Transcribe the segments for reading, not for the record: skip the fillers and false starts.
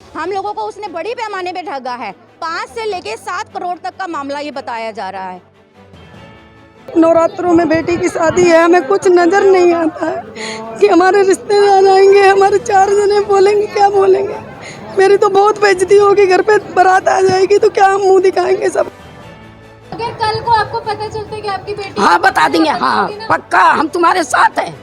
हम लोगों को उसने बड़ी पैमाने पे ठगा है। 5 से लेके 7 करोड़ तक का मामला ये बताया जा रहा है। नवरात्रों में बेटी की शादी है, हमें कुछ नजर नहीं आता है कि हमारे रिश्तेदार आएंगे, हमारे 4 जने बोलेंगे, क्या बोलेंगे। मेरी तो बहुत बेइज्जती होगी, घर पे बारात आ जाएगी तो क्या हम मुंह दिखाएंगे सब। अगर कल को आपको पता चलता है कि आपकी बेटी, हाँ बता देंगे, हाँ पक्का, हम तुम्हारे साथ हैं।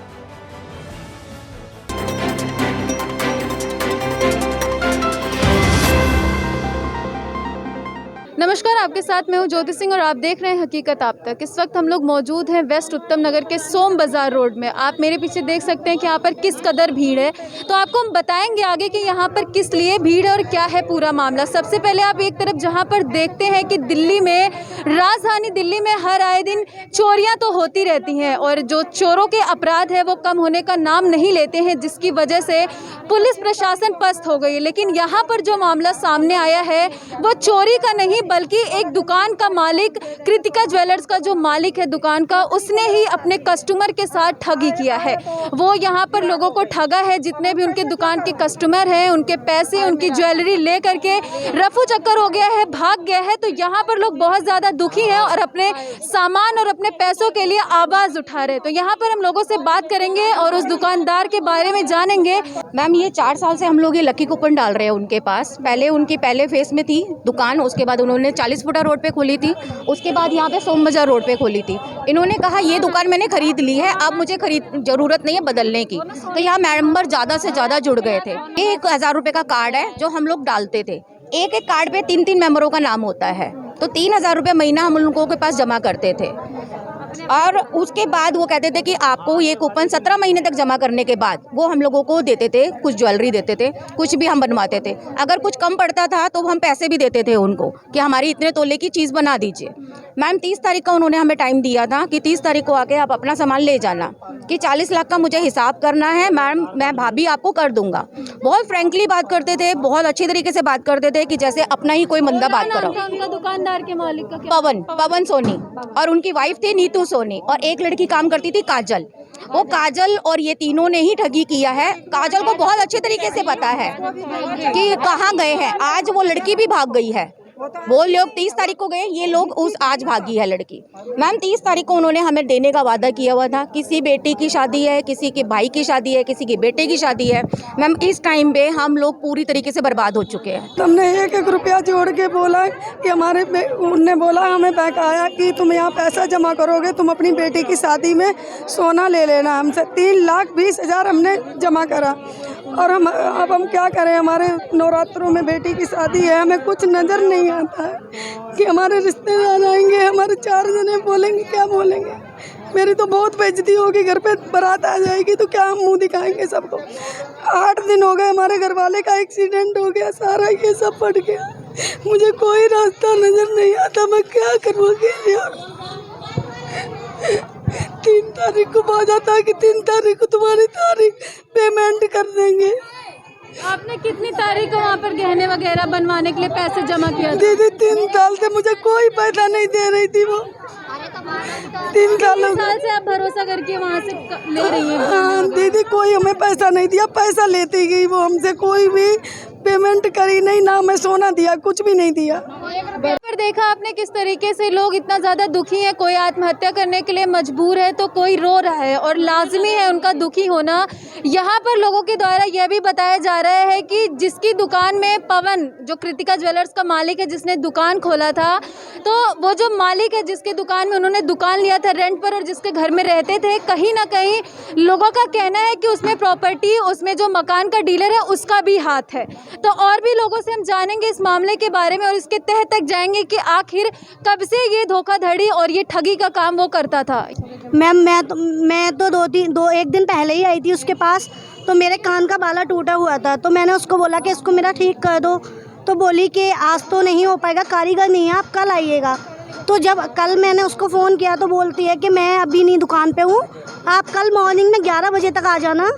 नमस्कार, आपके साथ मैं हूं ज्योति सिंह और आप देख रहे हैं हकीकत आप तक। इस वक्त हम लोग मौजूद हैं वेस्ट उत्तम नगर के सोम बाजार रोड में। आप मेरे पीछे देख सकते हैं कि यहाँ पर किस कदर भीड़ है, तो आपको हम बताएंगे आगे कि यहाँ पर किस लिए भीड़ है और क्या है पूरा मामला। सबसे पहले आप एक तरफ जहाँ पर देखते हैं कि दिल्ली में, राजधानी दिल्ली में हर आए दिन चोरियाँ तो होती रहती हैं और जो चोरों के अपराध है वो कम होने का नाम नहीं लेते हैं, जिसकी वजह से पुलिस प्रशासन पस्त हो गई है। लेकिन यहाँ पर जो मामला सामने आया है वो चोरी का नहीं, बल्कि एक दुकान का मालिक, कृतिका ज्वेलर्स का जो मालिक है दुकान का, उसने ही अपने कस्टमर के साथ ठगी किया है। वो यहाँ पर लोगों को ठगा है, जितने भी उनके दुकान के कस्टमर हैं उनके पैसे, उनकी ज्वेलरी ले करके रफू चक्कर हो गया है, भाग गया है। तो यहाँ पर लोग बहुत ज़्यादा दुखी हैं और अपने सामान और अपने पैसों के लिए आवाज़ उठा रहे हैं। तो यहाँ पर हम लोगों से बात करेंगे और उस दुकानदार के बारे में जानेंगे। मैम, ये 4 साल से हम लोग ये लकी कूपन डाल रहे हैं उनके पास। पहले फेस में थी दुकान, उसके बाद उन्होंने 40 फुटा रोड पे खोली थी, उसके बाद यहाँ पे सोम बाजार रोड पे खोली थी। इन्होंने कहा ये दुकान मैंने खरीद ली है, अब मुझे जरूरत नहीं है बदलने की। तो यहाँ मेंबर ज़्यादा से ज़्यादा जुड़ गए थे। ये 1000 रुपये का कार्ड है जो हम लोग डालते थे। एक कार्ड पे 3 मेंबरों का नाम होता है, तो 3000 रुपये महीना हम लोगों के पास जमा करते थे। और उसके बाद वो कहते थे कि आपको ये कूपन 17 महीने तक जमा करने के बाद वो हम लोगों को देते थे, कुछ ज्वेलरी देते थे, कुछ भी हम बनवाते थे। अगर कुछ कम पड़ता था तो हम पैसे भी देते थे उनको कि हमारी इतने तोले की चीज़ बना दीजिए। मैम 30 तारीख का उन्होंने हमें टाइम दिया था कि 30 तारीख को आके आप अपना सामान ले जाना, कि 40 लाख का मुझे हिसाब करना है मैम, मैं भाभी आपको कर दूंगा। बहुत फ्रेंकली बात करते थे, बहुत अच्छी तरीके से बात करते थे कि जैसे अपना ही कोई बंदा बात करो। उनका दुकानदार के मालिक का क्या? पवन सोनी, और उनकी वाइफ थी नीतू सोनी, और एक लड़की काम करती थी काजल। वो काजल और ये तीनों ने ही ठगी किया है। काजल को बहुत अच्छे तरीके से पता है कि कहाँ गए हैं। आज वो लड़की भी भाग गई है। वो लोग 30 तारीख को गए, ये लोग आज भागी है लड़की। मैम 30 तारीख को उन्होंने हमें देने का वादा किया हुआ था। किसी बेटी की शादी है, किसी के भाई की शादी है, किसी के बेटे की शादी है। मैम इस टाइम पे हम लोग पूरी तरीके से बर्बाद हो चुके हैं। हमने 1-1 रुपया जोड़ के बोला कि उनने बोला, हमें बकाया कि तुम यहाँ पैसा जमा करोगे, तुम अपनी बेटी की शादी में सोना ले लेना हमसे। 3,20,000 हमने जमा करा। और अब हम क्या करें, हमारे नवरात्रों में बेटी की शादी है, हमें कुछ नज़र नहीं आता है कि हमारे रिश्तेदार आएंगे, हमारे 4 जने बोलेंगे, क्या बोलेंगे। मेरी तो बहुत बेइज्जती होगी, घर पे बारात आ जाएगी तो क्या हम मुंह दिखाएंगे सबको। 8 दिन हो गए, हमारे घर वाले का एक्सीडेंट हो गया, सारा ये सब पड़ गया। मुझे कोई रास्ता नज़र नहीं आता, मैं क्या करूँगी। 3 तारीख को बाजा था कि 3 तारीख को तुम्हारी तारीख पेमेंट कर देंगे। आपने कितनी तारीख को वहाँ पर गहने वगैरह बनवाने के लिए पैसे जमा किया? दीदी 3 साल से मुझे कोई पैसा नहीं दे रही थी। वो 3 साल से आप भरोसा करके वहाँ से ले रही हैं? हाँ दीदी, कोई हमें पैसा नहीं दिया, पैसा लेती गई वो हमसे, कोई भी पेमेंट करी नहीं, ना मैं सोना दिया, कुछ भी नहीं दिया। पर देखा आपने किस तरीके से लोग इतना ज़्यादा दुखी हैं, कोई आत्महत्या करने के लिए मजबूर है तो कोई रो रहा है, और लाजमी है उनका दुखी होना। यहाँ पर लोगों के द्वारा यह भी बताया जा रहा है कि जिसकी दुकान में पवन, जो कृतिका ज्वेलर्स का मालिक है, जिसने दुकान खोला था, तो वो जो मालिक है जिसके दुकान में उन्होंने दुकान लिया था रेंट पर और जिसके घर में रहते थे, कहीं ना कहीं लोगों का कहना है कि उसमें प्रॉपर्टी, उसमें जो मकान का डीलर है उसका भी हाथ है। तो और भी लोगों से हम जानेंगे इस मामले के बारे में और इसके तह तक जाएंगे कि आखिर कब से ये धोखाधड़ी और ये ठगी का काम वो करता था। मैम मैं तो 1 दिन पहले ही आई थी उसके पास, तो मेरे कान का बाला टूटा हुआ था, तो मैंने उसको बोला कि इसको मेरा ठीक कर दो, तो बोली कि आज तो नहीं हो पाएगा, कारीगर नहीं है, आप कल आइएगा। तो जब कल मैंने उसको फ़ोन किया तो बोलती है कि मैं अभी नहीं दुकान पे हूँ, आप कल मॉर्निंग में 11 बजे तक आ जाना।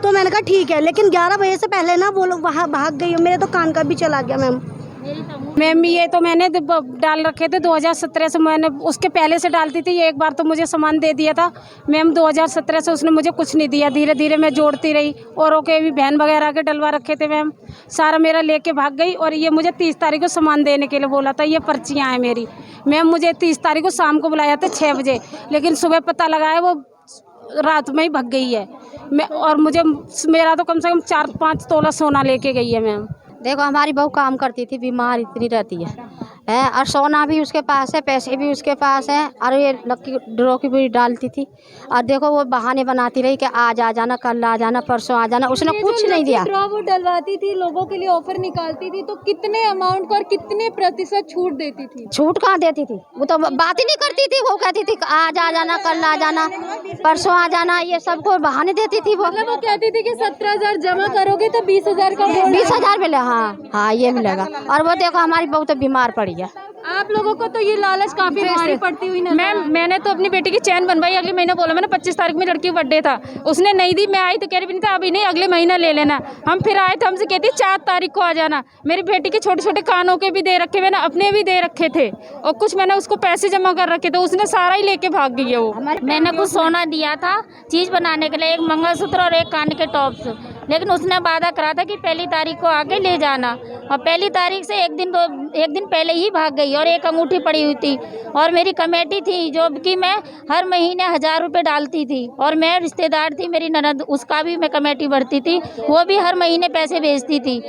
तो मैंने कहा ठीक है, लेकिन 11 बजे से पहले ना वो लोग वहाँ भाग गई, मेरे तो कान का भी चला गया मैम। मैम ये तो मैंने डाल रखे थे 2017 से, मैंने उसके पहले से डालती थी। एक बार तो मुझे सामान दे दिया था मैम 2017 से, उसने मुझे कुछ नहीं दिया। धीरे धीरे मैं जोड़ती रही, औरों के भी बहन वगैरह के डलवा रखे थे मैम, सारा मेरा लेके भाग गई। और ये मुझे 30 तारीख को सामान देने के लिए बोला था। ये पर्चियाँ हैं मेरी मैम, मुझे 30 तारीख को शाम को बुलाया था 6 बजे, लेकिन सुबह पता लगा है वो रात में ही भाग गई है। मैं और मुझे मेरा तो कम से कम 4-5 तोला सोना लेके गई है मैम। देखो हमारी बहू काम करती थी, बीमार इतनी रहती है और सोना भी उसके पास है, पैसे भी उसके पास है, और ये लक्की ड्रॉ की भी डालती थी। और देखो वो बहाने बनाती रही कि आज आ जाना, कल आ जाना, परसों आ जाना, उसने कुछ नहीं दिया। ड्रॉ वो डलवाती थी, लोगों के लिए ऑफर निकालती थी, तो कितने अमाउंट को और कितने प्रतिशत छूट देती थी? छूट कहाँ देती थी, वो तो बात ही नहीं करती थी। वो कहती थी आज आ जाना, कल आ जाना, परसों आ जाना, ये सबको बहाने देती थी। मतलब वो कहती थी कि 17,000 जमा करोगे तो 20,000 का 20,000 मिले। हाँ ये मिलेगा। और वो देखो हमारी बहू तो बीमार पड़ी है। आप लोगों को तो ये लालच काफी भारी पड़ती हुई ना। मैम मैंने तो अपनी बेटी की चैन बनवाई, अगले महीने बोला मैंने 25 तारीख में लड़की बर्थडे था, उसने नहीं दी। मैं आई तो कह रही भी नहीं था अभी नहीं, अगले महीना ले लेना। हम फिर आए तो हमसे कहती 4 तारीख को आ जाना। मेरी बेटी के छोटे छोटे कानों के भी दे रखे, मैंने अपने भी दे रखे थे, और कुछ मैंने उसको पैसे जमा कर रखे थे, उसने सारा ही लेके भाग गई है वो। मैंने कुछ सोना दिया था चीज़ बनाने के लिए, एक मंगलसूत्र और एक कान के टॉप्स, लेकिन उसने वादा करा था कि पहली तारीख को आके ले जाना, और पहली तारीख से एक दिन पहले ही भाग गई। और एक अंगूठी पड़ी हुई थी, और मेरी कमेटी थी जो कि मैं हर महीने 1000 रुपये डालती थी, और मैं रिश्तेदार थी मेरी ननद, उसका भी मैं कमेटी भरती थी, वो भी हर महीने पैसे भेजती थी,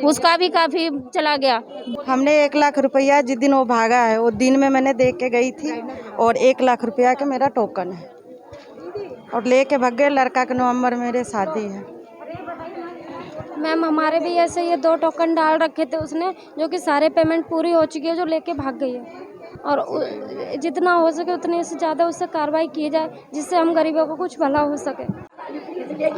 उसका भी काफ़ी चला गया। हमने 1 लाख रुपया जिस दिन वो भागा है वो दिन में मैंने दे के गई थी, और 1 लाख रुपया का मेरा टोकन है, और लेके भाग गए। लड़का के नवंबर मेरे शादी है। मैम हमारे भी ऐसे ये 2 टोकन डाल रखे थे उसने, जो कि सारे पेमेंट पूरी हो चुकी है, जो लेके भाग गई है। और जितना हो सके उतने से ज़्यादा उससे कार्रवाई की जाए, जिससे हम गरीबों को कुछ भला हो सके।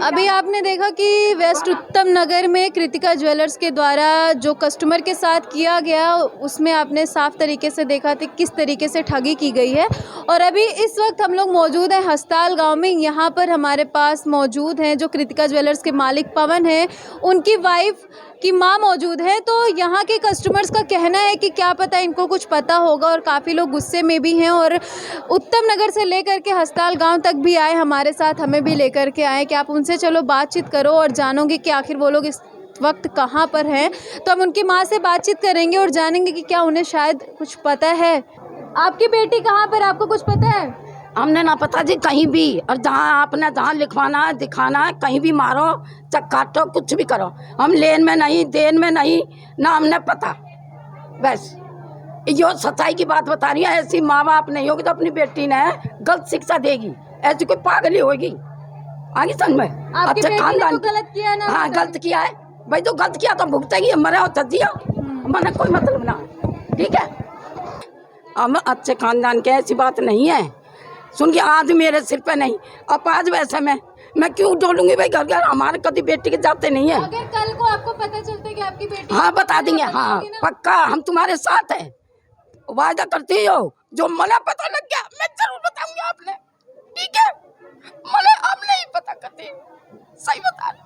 अभी आपने देखा कि वेस्ट उत्तम नगर में कृतिका ज्वेलर्स के द्वारा जो कस्टमर के साथ किया गया, उसमें आपने साफ तरीके से देखा था किस तरीके से ठगी की गई है। और अभी इस वक्त हम लोग मौजूद हैं हस्ताल गांव में। यहाँ पर हमारे पास मौजूद हैं जो कृतिका ज्वेलर्स के मालिक पवन हैं, उनकी वाइफ की माँ मौजूद है। तो यहाँ के कस्टमर्स का कहना है कि क्या पता इनको कुछ पता होगा, और काफ़ी लोग गुस्से में भी हैं, और उत्तम नगर से लेकर के हस्ताल गांव तक भी आए हमारे साथ, हमें भी लेकर के आए कि आप उनसे चलो बातचीत करो और जानोगे कि आखिर वो लोग इस वक्त कहाँ पर हैं। तो हम उनकी माँ से बातचीत करेंगे और जानेंगे कि क्या उन्हें शायद कुछ पता है। आपकी बेटी कहाँ पर, आपको कुछ पता है? हमने ना पता जी कहीं भी, और जहाँ आपने जहाँ लिखवाना है दिखाना है, कहीं भी मारो काटो कुछ भी करो, हम लेन में नहीं देन में नहीं, ना हमने पता। बस यो सच्चाई की बात बता रही है। ऐसी माँ बाप नहीं होगी तो अपनी बेटी ने गलत शिक्षा देगी, ऐसी कोई पागली होगी आगे सन में। अच्छा खानदान तो गलत किया ना? हाँ गलत किया है भाई, तो गलत किया तो भुगतेगी, मरे हो तजिया, मैंने कोई मतलब ना। ठीक है, हम अच्छे खानदान के, ऐसी बात नहीं है। सुन के आज मेरे सिर पे नहीं, अब आज वैसे मैं क्यों डोलूंगी भाई? घर घर हमारे कभी बेटी के जाते नहीं है। अगर कल को आपको पता चलता है कि आपकी बेटी, हाँ बता देंगे, हाँ पक्का, हम तुम्हारे साथ हैं, वायदा करती हो। जो मना पता लग गया मैं जरूर बताऊंगी आपने, ठीक है? मना आप नहीं पता करती, सही बता रही।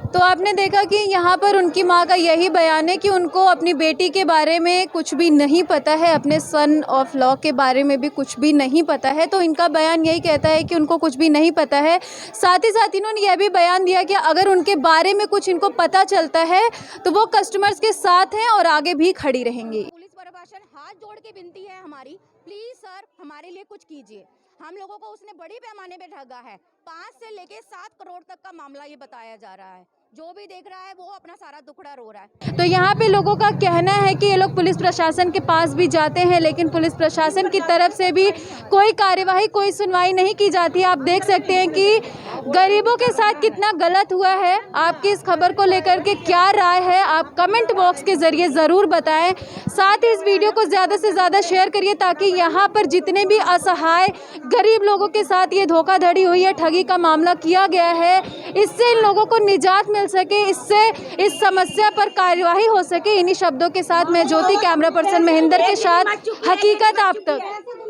तो आपने देखा कि यहाँ पर उनकी माँ का यही बयान है कि उनको अपनी बेटी के बारे में कुछ भी नहीं पता है, अपने सन ऑफ लॉ के बारे में भी कुछ भी नहीं पता है। तो इनका बयान यही कहता है कि उनको कुछ भी नहीं पता है। साथ ही साथ इन्होंने यह भी बयान दिया कि अगर उनके बारे में कुछ इनको पता चलता है तो वो कस्टमर्स के साथ हैं और आगे भी खड़ी रहेंगी। पुलिस प्रशासन हाथ जोड़ के विनती है हमारी, प्लीज सर हमारे लिए कुछ कीजिए। हम लोगों को उसने बड़ी पैमाने पे ठगा है, 5 से लेके 7 करोड़ तक का मामला ये बताया जा रहा है। जो भी देख रहा है वो अपना सारा दुखड़ा रो रहा है। तो यहाँ पे लोगों का कहना है कि ये लोग पुलिस प्रशासन के पास भी जाते हैं, लेकिन पुलिस प्रशासन की तरफ से भी कोई कार्यवाही, कोई सुनवाई नहीं की जाती है। आप देख सकते हैं कि गरीबों के साथ कितना गलत हुआ है। आपकी इस खबर को लेकर के क्या राय है, आप कमेंट बॉक्स के जरिए ज़रूर बताएं। साथ ही इस वीडियो को ज़्यादा से ज़्यादा शेयर करिए, ताकि यहाँ पर जितने भी असहाय गरीब लोगों के साथ ये धोखाधड़ी हुई है, ठगी का मामला किया गया है, इससे इन लोगों को निजात मिल सके, इससे इस समस्या पर कार्यवाही हो सके। इन्हीं शब्दों के साथ मैं ज्योति, कैमरा पर्सन महेंद्र के साथ हकीकत आप तक।